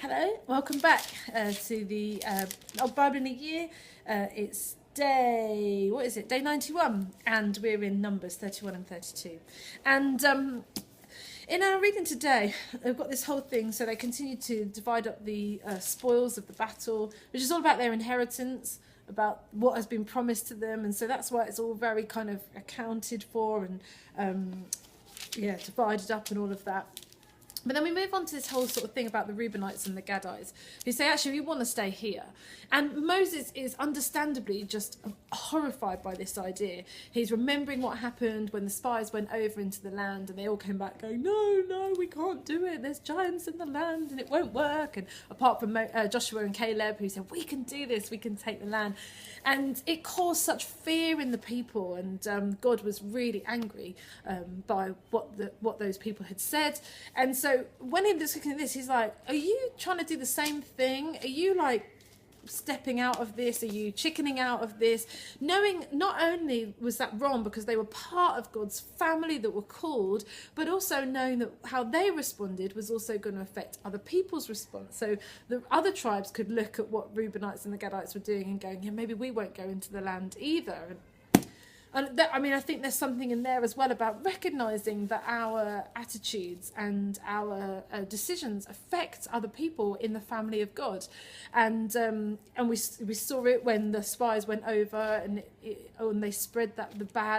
Hello, welcome back to the Old Bible in a Year. It's day, what is it? Day 91, and we're in Numbers 31 and 32. And in our reading today, we've got this whole thing. So they continue to divide up the spoils of the battle, which is all about their inheritance, about what has been promised to them. And so that's why it's all very kind of accounted for and divided up and all of that. But then we move on to this whole sort of thing about the Reubenites and the Gadites, who say, actually, we want to stay here. And Moses is understandably just horrified by this idea. He's remembering what happened when the spies went over into the land and they all came back going, no, we can't do it. There's giants in the land and it won't work. And apart from Joshua and Caleb, who said, we can do this, we can take the land. And it caused such fear in the people. And God was really angry by what those people had said. And so when he was looking at this, he's like, are you trying to do the same thing? Are you like stepping out of this? Are you chickening out of this? Knowing not only was that wrong because they were part of God's family that were called, but also knowing that how they responded was also going to affect other people's response. So the other tribes could look at what Reubenites and the Gadites were doing and going, yeah, maybe we won't go into the land either. And I think there's something in there as well about recognising that our attitudes and our decisions affect other people in the family of God. And we saw it when the spies went over and they spread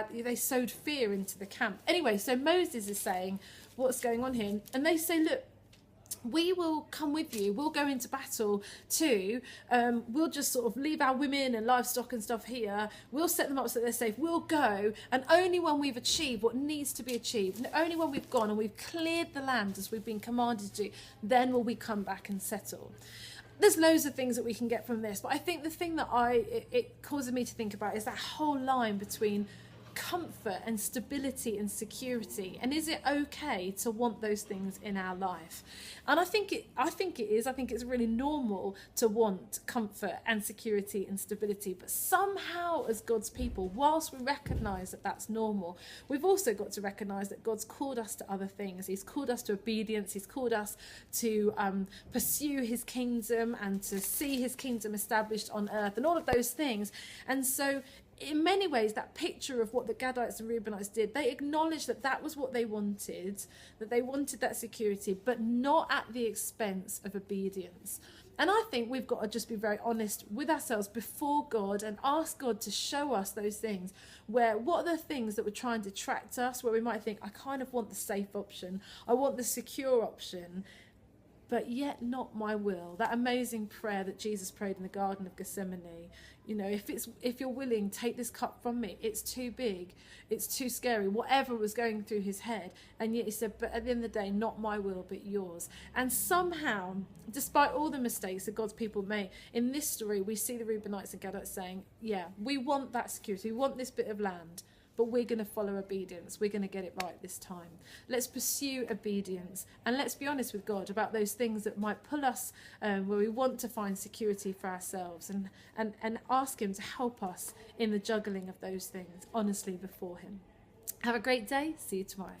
they sowed fear into the camp. Anyway, so Moses is saying what's going on here. And they say, look, we will come with you. We'll go into battle too. We'll just sort of leave our women and livestock and stuff here. We'll set them up so they're safe. We'll go. And only when we've achieved what needs to be achieved, and only when we've gone and we've cleared the land as we've been commanded to, then will we come back and settle. There's loads of things that we can get from this. But I think the thing that it causes me to think about is that whole line between comfort and stability and security, and is it okay to want those things in our life? And I think it is. I think it's really normal to want comfort and security and stability, but somehow as God's people, whilst we recognize that that's normal, we've also got to recognize that God's called us to other things. He's called us to obedience. He's called us to pursue his kingdom and to see his kingdom established on earth and all of those things. And so in many ways, that picture of what the Gadites and Reubenites did, they acknowledged that that was what they wanted, that they wanted that security, but not at the expense of obedience. And I think we've got to just be very honest with ourselves before God and ask God to show us those things what are the things that would try and detract us, where we might think, I kind of want the safe option, I want the secure option, but yet not my will. That amazing prayer that Jesus prayed in the Garden of Gethsemane. If you're willing, take this cup from me. It's too big. It's too scary. Whatever was going through his head. And yet he said, but at the end of the day, not my will, but yours. And somehow, despite all the mistakes that God's people made, in this story, we see the Reubenites and Gadites saying, yeah, we want that security. We want this bit of land. But we're going to follow obedience. We're going to get it right this time. Let's pursue obedience. And let's be honest with God about those things that might pull us where we want to find security for ourselves. And ask him to help us in the juggling of those things honestly before him. Have a great day. See you tomorrow.